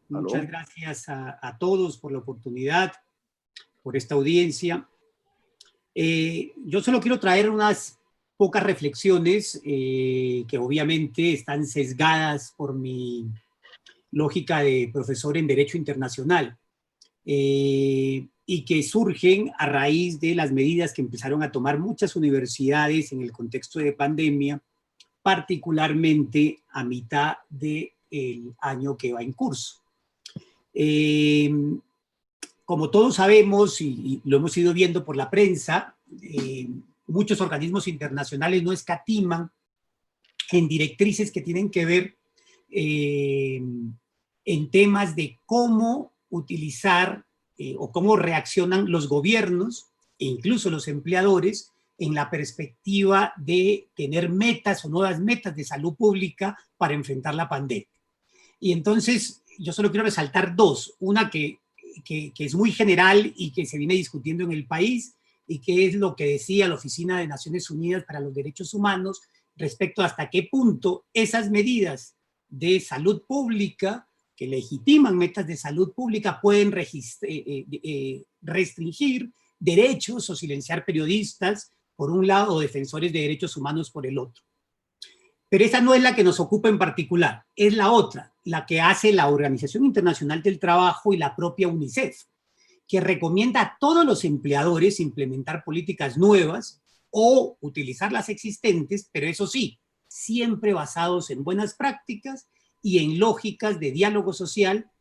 Muchas ¿Aló? gracias a todos por la oportunidad, por esta audiencia. Yo solo quiero traer unas pocas reflexiones que obviamente están sesgadas por mi lógica de profesor en Derecho Internacional y que surgen a raíz de las medidas que empezaron a tomar muchas universidades en el contexto de pandemia, particularmente a mitad del año que va en curso. Como todos sabemos y lo hemos ido viendo por la prensa, muchos organismos internacionales no escatiman en directrices que tienen que ver en temas de cómo utilizar o cómo reaccionan los gobiernos e incluso los empleadores en la perspectiva de tener metas o nuevas metas de salud pública para enfrentar la pandemia. Y entonces yo solo quiero resaltar dos. Una que es muy general y que se viene discutiendo en el país y que es lo que decía la Oficina de Naciones Unidas para los Derechos Humanos respecto a hasta qué punto esas medidas de salud pública que legitiman metas de salud pública pueden restringir derechos o silenciar periodistas por un lado o defensores de derechos humanos por el otro. Pero esa no es la que nos ocupa en particular, es la otra, la que hace la Organización Internacional del Trabajo y la propia UNICEF, que recomienda a todos los empleadores implementar políticas nuevas o utilizar las existentes, pero eso sí, siempre basados en buenas prácticas y en lógicas de diálogo social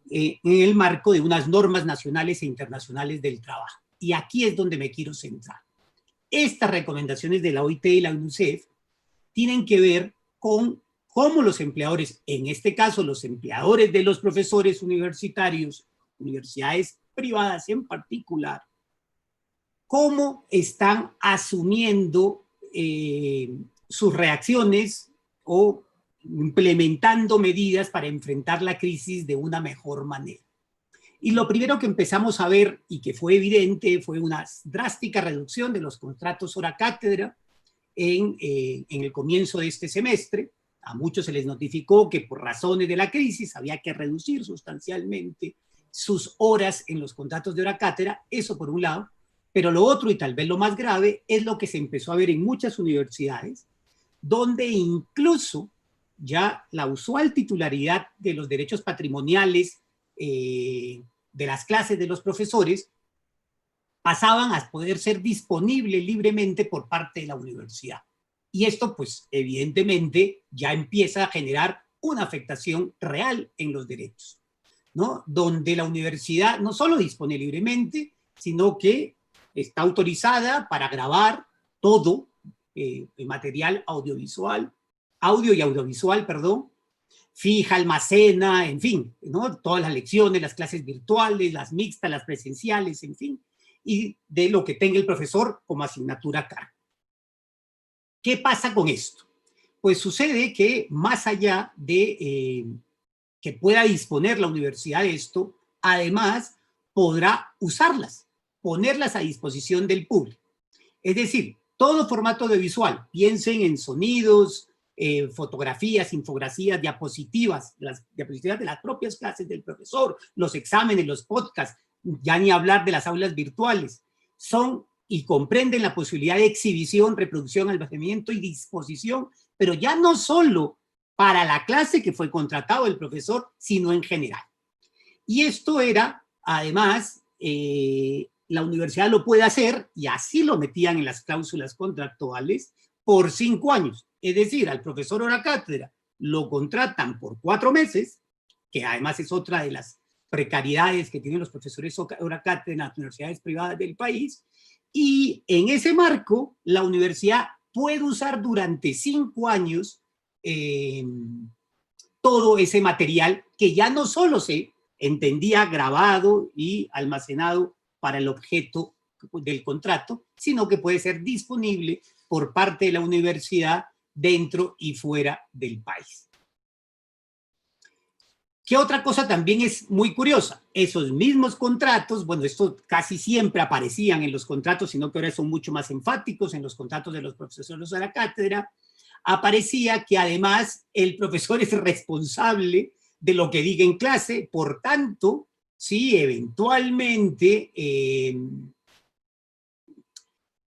en el marco de unas normas nacionales e internacionales del trabajo. Y aquí es donde me quiero centrar. Estas recomendaciones de la OIT y la UNICEF tienen que ver con cómo los empleadores, en este caso los empleadores de los profesores universitarios, universidades privadas en particular, cómo están asumiendo sus reacciones o implementando medidas para enfrentar la crisis de una mejor manera. Y lo primero que empezamos a ver y que fue evidente fue una drástica reducción de los contratos hora cátedra en el comienzo de este semestre. A muchos se les notificó que por razones de la crisis había que reducir sustancialmente sus horas en los contratos de hora cátedra, eso por un lado, pero lo otro y tal vez lo más grave es lo que se empezó a ver en muchas universidades, donde incluso ya la usual titularidad de los derechos patrimoniales de las clases de los profesores pasaban a poder ser disponibles libremente por parte de la universidad. Y esto, pues, evidentemente, ya empieza a generar una afectación real en los derechos, ¿no? Donde la universidad no solo dispone libremente, sino que está autorizada para grabar todo material audiovisual, audio y audiovisual, perdón, fija, almacena, en fin, ¿no? Todas las lecciones, las clases virtuales, las mixtas, las presenciales, en fin, y de lo que tenga el profesor como asignatura a cargo. ¿Qué pasa con esto? Pues sucede que más allá de que pueda disponer la universidad de esto, además podrá usarlas, ponerlas a disposición del público. Es decir, todo formato audiovisual, piensen en sonidos, fotografías, infografías, diapositivas, las diapositivas de las propias clases del profesor, los exámenes, los podcasts, ya ni hablar de las aulas virtuales, son y comprenden la posibilidad de exhibición, reproducción, almacenamiento y disposición, pero ya no solo para la clase que fue contratado el profesor, sino en general. Y esto era, además, la universidad lo puede hacer, y así lo metían en las cláusulas contractuales, por 5 años. Es decir, al profesor hora cátedra lo contratan por 4 meses, que además es otra de las precariedades que tienen los profesores hora cátedra en las universidades privadas del país, y en ese marco la universidad puede usar durante 5 años todo ese material que ya no solo se entendía grabado y almacenado para el objeto del contrato, sino que puede ser disponible por parte de la universidad dentro y fuera del país. ¿Qué otra cosa también es muy curiosa? Esos mismos contratos, bueno, esto casi siempre aparecían en los contratos, sino que ahora son mucho más enfáticos en los contratos de los profesores de la cátedra, aparecía que además el profesor es responsable de lo que diga en clase. Por tanto, si eventualmente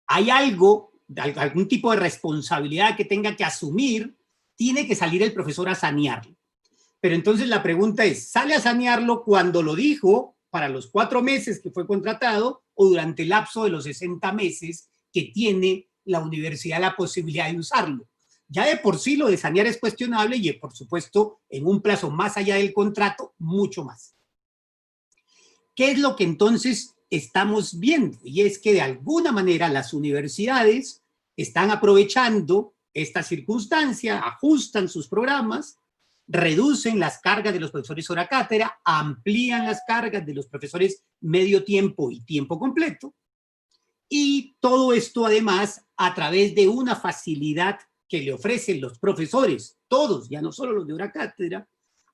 hay algún tipo de responsabilidad que tenga que asumir, tiene que salir el profesor a sanearlo. Pero entonces la pregunta es, ¿sale a sanearlo cuando lo dijo para los 4 meses que fue contratado o durante el lapso de los 60 meses que tiene la universidad la posibilidad de usarlo? Ya de por sí lo de sanear es cuestionable y, por supuesto, en un plazo más allá del contrato, mucho más. ¿Qué es lo que entonces estamos viendo? Y es que de alguna manera las universidades están aprovechando esta circunstancia, ajustan sus programas, reducen las cargas de los profesores hora cátedra, amplían las cargas de los profesores medio tiempo y tiempo completo, y todo esto además a través de una facilidad que le ofrecen los profesores, todos, ya no solo los de hora cátedra,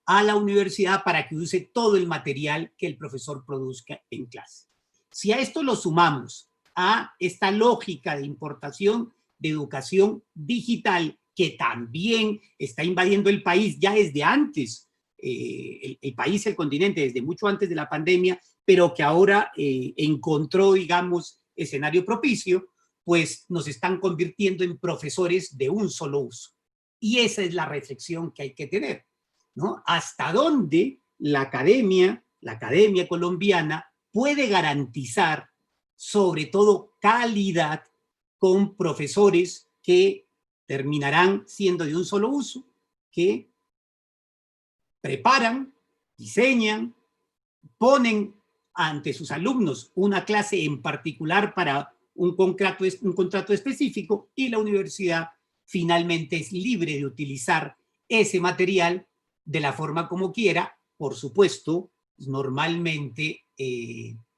a la universidad para que use todo el material que el profesor produzca en clase. Si a esto lo sumamos a esta lógica de importación de educación digital que también está invadiendo el país ya desde antes, el país, el continente, desde mucho antes de la pandemia, pero que ahora encontró, digamos, escenario propicio, pues nos están convirtiendo en profesores de un solo uso. Y esa es la reflexión que hay que tener, ¿no? ¿Hasta dónde la academia colombiana puede garantizar, sobre todo, calidad con profesores que terminarán siendo de un solo uso, que preparan, diseñan, ponen ante sus alumnos una clase en particular para un contrato específico y la universidad finalmente es libre de utilizar ese material de la forma como quiera, por supuesto, normalmente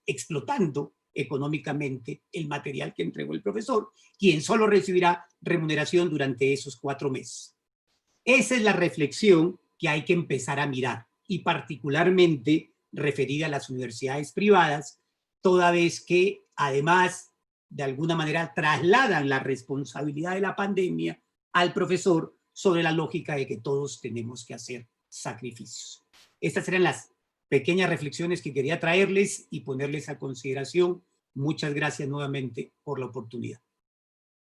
explotando económicamente el material que entregó el profesor, quien solo recibirá remuneración durante esos 4 meses. Esa es la reflexión que hay que empezar a mirar, y particularmente referida a las universidades privadas, toda vez que además de alguna manera trasladan la responsabilidad de la pandemia al profesor sobre la lógica de que todos tenemos que hacer sacrificios. Estas eran las pequeñas reflexiones que quería traerles y ponerles a consideración. Muchas gracias nuevamente por la oportunidad.